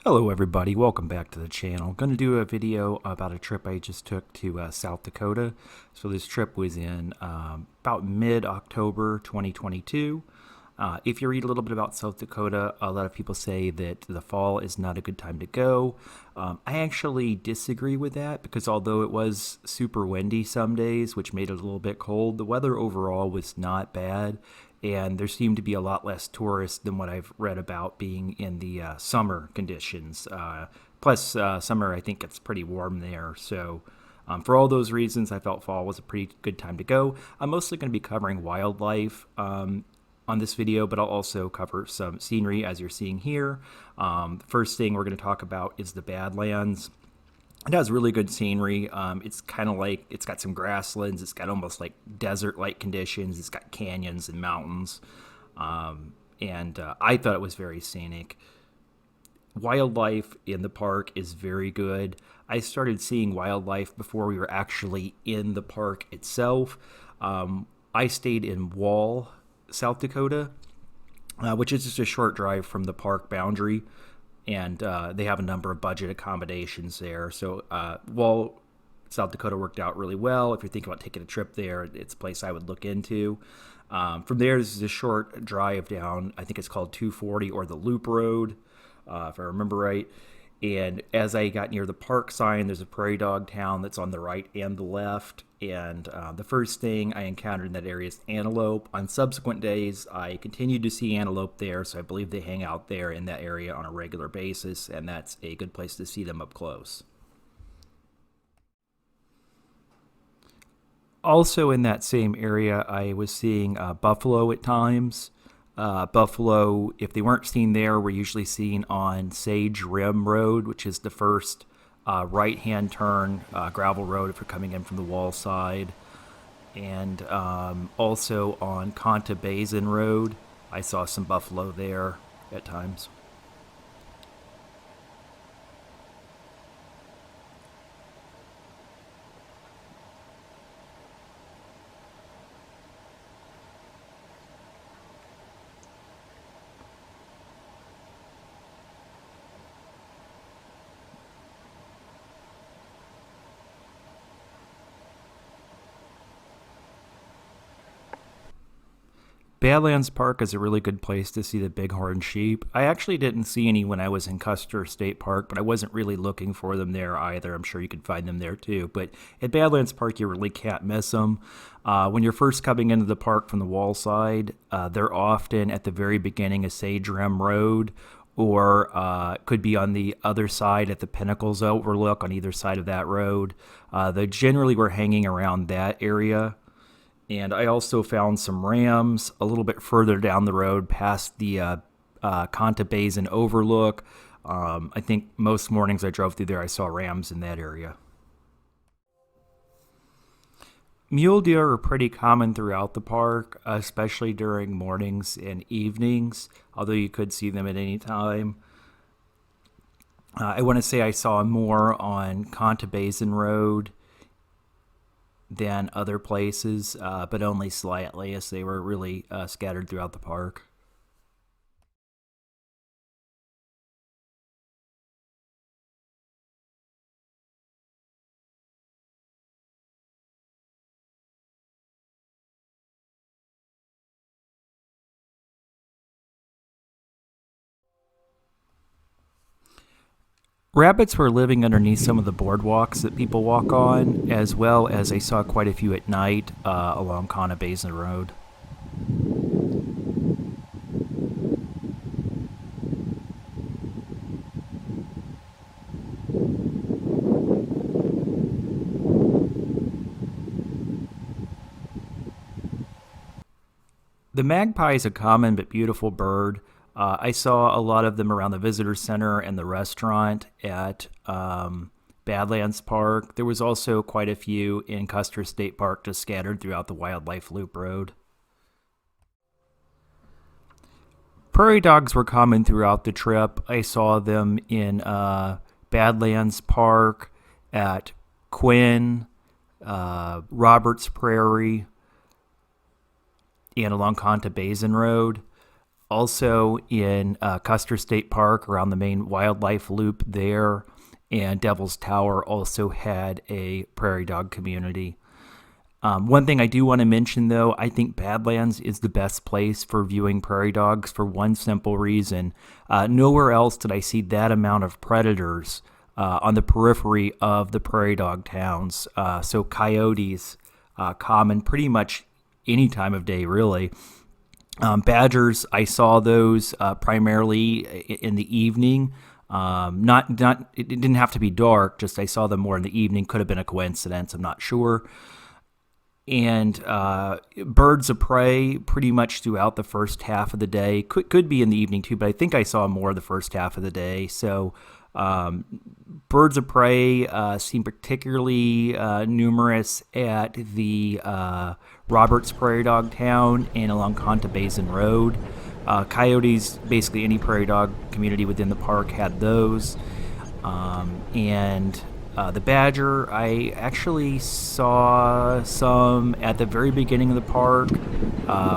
Hello everybody, welcome back to the channel. I'm going to do a video about a trip I just took to South Dakota. So this trip was in about mid-October 2022. If you read a little bit about South Dakota, a lot of people say that the fall is not a good time to go. I actually disagree with that because although it was super windy some days, which made it a little bit cold, the weather overall was not bad. And there seemed to be a lot less tourists than what I've read about being in the summer conditions. Plus, summer, I think it's pretty warm there. So for all those reasons, I felt fall was a pretty good time to go. I'm mostly going to be covering wildlife on this video, but I'll also cover some scenery as you're seeing here. The first thing we're going to talk about is the Badlands. It has really good scenery. It's kind of like, it's got some grasslands. It's got almost like desert-like conditions. It's got canyons and mountains. I thought it was very scenic. Wildlife in the park is very good. I started seeing wildlife before we were actually in the park itself. I stayed in Wall, South Dakota, which is just a short drive from the park boundary. And they have a number of budget accommodations there. So Wall, South Dakota worked out really well. If you're thinking about taking a trip there, it's a place I would look into. From there, this is a short drive down. I think it's called 240 or the Loop Road, if I remember right. And as I got near the park sign, there's a prairie dog town that's on the right and the left. And the first thing I encountered in that area is antelope. On subsequent days, I continued to see antelope there, so I believe they hang out there in that area on a regular basis, and that's a good place to see them up close. Also in that same area, I was seeing buffalo at times. Buffalo, if they weren't seen there, were usually seen on Sage Rim Road, which is the first right-hand turn gravel road if you're coming in from the Wall side. And also on Conta Basin Road, I saw some buffalo there at times. Badlands Park is a really good place to see the Bighorn Sheep. I actually didn't see any when I was in Custer State Park, but I wasn't really looking for them there either. I'm sure you could find them there too. But at Badlands Park, you really can't miss them. When you're first coming into the park from the Wall side, they're often at the very beginning of Sage Rim Road, or could be on the other side at the Pinnacles Overlook on either side of that road. They generally were hanging around that area. And I also found some rams a little bit further down the road past the Conta Basin Overlook. I think most mornings I drove through there, I saw rams in that area. Mule deer are pretty common throughout the park, especially during mornings and evenings, although you could see them at any time. I want to say I saw more on Conta Basin Road than other places, but only slightly, as they were really scattered throughout the park. Rabbits were living underneath some of the boardwalks that people walk on, as well as I saw quite a few at night along Conta Basin Road. The magpie is a common but beautiful bird. I saw a lot of them around the visitor center and the restaurant at Badlands Park. There was also quite a few in Custer State Park just scattered throughout the Wildlife Loop Road. Prairie dogs were common throughout the trip. I saw them in Badlands Park, at Quinn, Roberts Prairie, and along Conta Basin Road. Also in Custer State Park around the main wildlife loop there, and Devil's Tower also had a prairie dog community. One thing I do want to mention, though, I think Badlands is the best place for viewing prairie dogs for one simple reason. Nowhere else did I see that amount of predators on the periphery of the prairie dog towns. So coyotes, common pretty much any time of day, really. Badgers, I saw those primarily in the evening. It didn't have to be dark, just I saw them more in the evening. Could have been a coincidence, I'm not sure. And birds of prey pretty much throughout the first half of the day. Could be in the evening too, but I think I saw more the first half of the day. So birds of prey seem particularly numerous at the Roberts Prairie Dog Town and along Conta Basin Road. Coyotes, basically any prairie dog community within the park had those. And the badger, I actually saw some at the very beginning of the park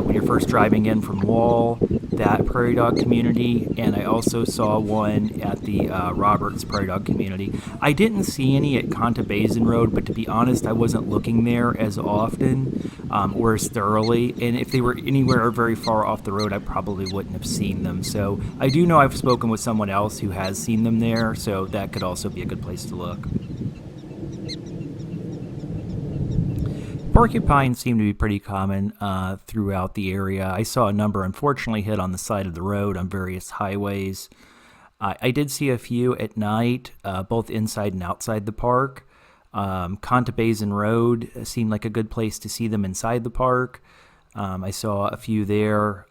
when you're first driving in from Wall, that prairie dog community, and I also saw one at the Roberts Prairie Dog community. I didn't see any at Conta Basin Road, but to be honest, I wasn't looking there as often or as thoroughly, and if they were anywhere very far off the road, I probably wouldn't have seen them. So I do know I've spoken with someone else who has seen them there, so that could also be a good place to look. Porcupines seem to be pretty common throughout the area. I saw a number, unfortunately, hit on the side of the road on various highways. I did see a few at night, both inside and outside the park. Conta Basin Road seemed like a good place to see them inside the park. I saw a few there.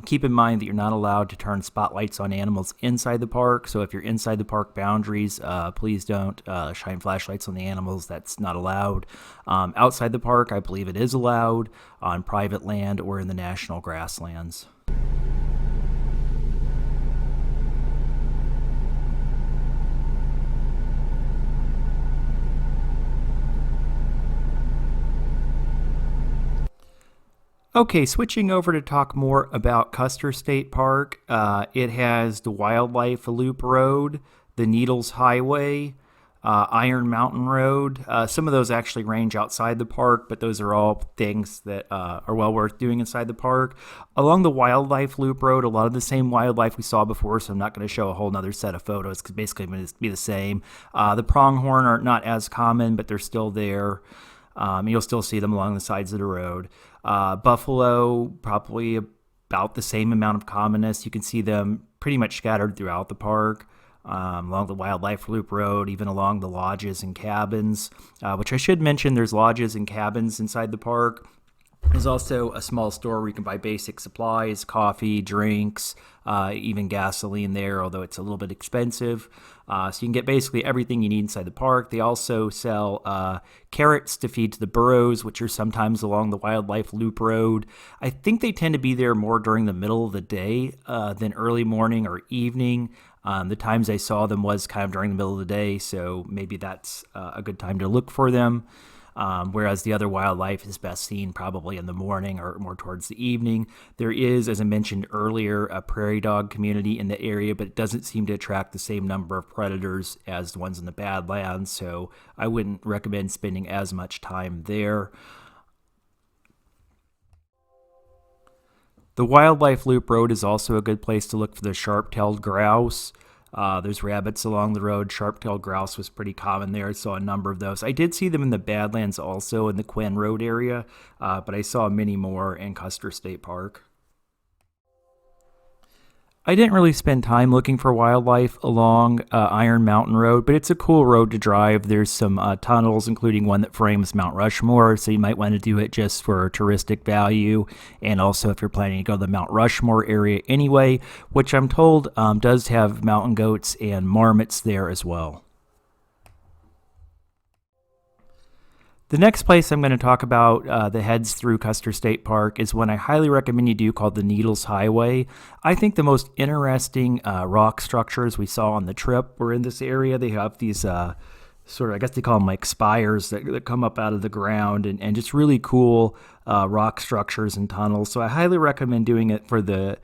Keep in mind that you're not allowed to turn spotlights on animals inside the park. So if you're inside the park boundaries, please don't shine flashlights on the animals. That's not allowed. Outside the park, I believe it is allowed on private land or in the national grasslands. Okay, switching over to talk more about Custer State Park. It has the Wildlife Loop Road, the Needles Highway, Iron Mountain Road. Some of those actually range outside the park, but those are all things that are well worth doing inside the park. Along the Wildlife Loop Road, a lot of the same wildlife we saw before, so I'm not going to show a whole nother set of photos because basically it's going to be the same. The pronghorn are not as common, but they're still there. You'll still see them along the sides of the road. Buffalo, probably about the same amount of commonness. You can see them pretty much scattered throughout the park, along the Wildlife Loop Road, even along the lodges and cabins, which I should mention, there's lodges and cabins inside the park. There's also a small store where you can buy basic supplies, coffee, drinks, even gasoline there, although it's a little bit expensive. So you can get basically everything you need inside the park. They also sell carrots to feed to the burros, which are sometimes along the Wildlife Loop Road. I think they tend to be there more during the middle of the day than early morning or evening. The times I saw them was kind of during the middle of the day, so maybe that's a good time to look for them. Whereas the other wildlife is best seen probably in the morning or more towards the evening. There is, as I mentioned earlier, a prairie dog community in the area, but it doesn't seem to attract the same number of predators as the ones in the Badlands, so I wouldn't recommend spending as much time there. The Wildlife Loop Road is also a good place to look for the sharp-tailed grouse. There's rabbits along the road. Sharp-tailed grouse was pretty common there. I saw a number of those. I did see them in the Badlands also in the Quinn Road area, but I saw many more in Custer State Park. I didn't really spend time looking for wildlife along Iron Mountain Road, but it's a cool road to drive. There's some tunnels, including one that frames Mount Rushmore, so you might want to do it just for touristic value, and also if you're planning to go to the Mount Rushmore area anyway, which I'm told does have mountain goats and marmots there as well. The next place I'm going to talk about that heads through Custer State Park is one I highly recommend you do called the Needles Highway. I think the most interesting rock structures we saw on the trip were in this area. They have these sort of, I guess they call them like spires that come up out of the ground, and just really cool rock structures and tunnels. So I highly recommend doing it for the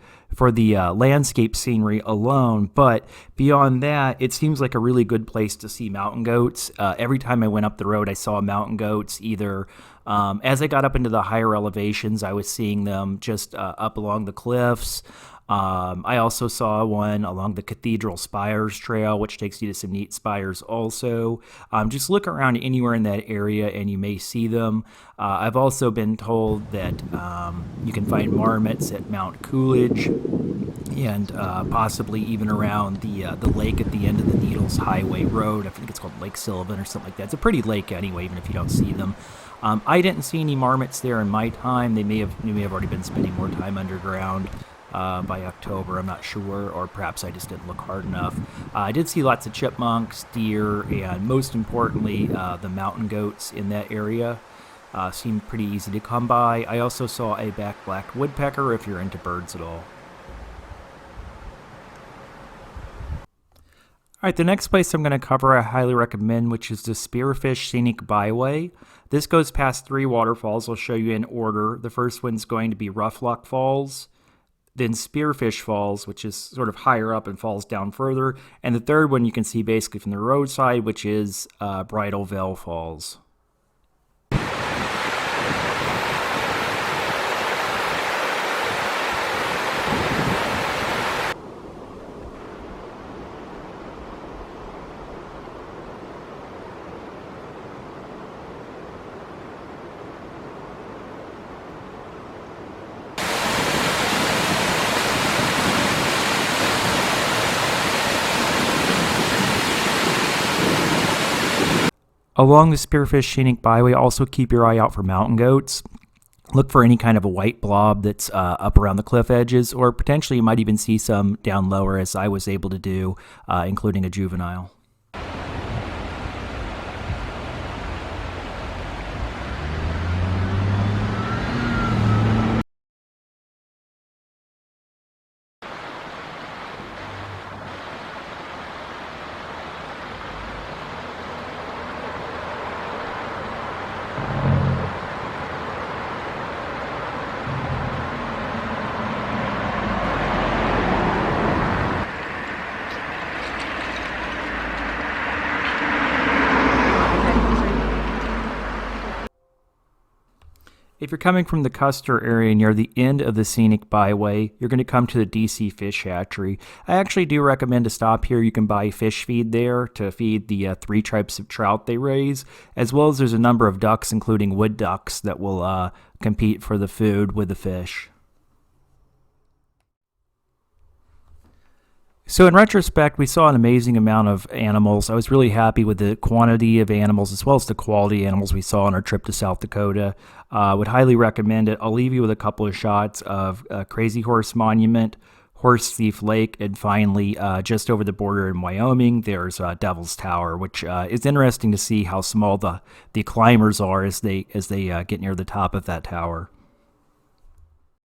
landscape scenery alone. But beyond that, it seems like a really good place to see mountain goats. Every time I went up the road, I saw mountain goats either as I got up into the higher elevations, I was seeing them just up along the cliffs. I also saw one along the Cathedral Spires Trail, which takes you to some neat spires also. Just look around anywhere in that area and you may see them. I've also been told that you can find marmots at Mount Coolidge and possibly even around the lake at the end of the Needles Highway Road. I think it's called Lake Sylvan or something like that. It's a pretty lake anyway, even if you don't see them. I didn't see any marmots there in my time. They may have already been spending more time underground by October, I'm not sure, or perhaps I just didn't look hard enough. I did see lots of chipmunks, deer, and most importantly, the mountain goats in that area. Seemed pretty easy to come by. I also saw a black woodpecker if you're into birds at all. All right, the next place I'm going to cover I highly recommend, which is the Spearfish Scenic Byway. This goes past 3 waterfalls. I'll show you in order. The first one's going to be Roughlock Falls, then Spearfish Falls, which is sort of higher up and falls down further, and the third one you can see basically from the roadside, which is Bridal Veil Falls. Along the Spearfish Scenic Byway, also keep your eye out for mountain goats. Look for any kind of a white blob that's up around the cliff edges, or potentially you might even see some down lower, as I was able to do, including a juvenile. If you're coming from the Custer area near the end of the Scenic Byway, you're going to come to the DC Fish Hatchery. I actually do recommend to stop here. You can buy fish feed there to feed the 3 types of trout they raise, as well as there's a number of ducks, including wood ducks, that will compete for the food with the fish. So in retrospect, we saw an amazing amount of animals. I was really happy with the quantity of animals as well as the quality of animals we saw on our trip to South Dakota. Would highly recommend it. I'll leave you with a couple of shots of Crazy Horse Monument, Horse Thief Lake, and finally, just over the border in Wyoming, there's Devil's Tower, which is interesting to see how small the climbers are as they get near the top of that tower.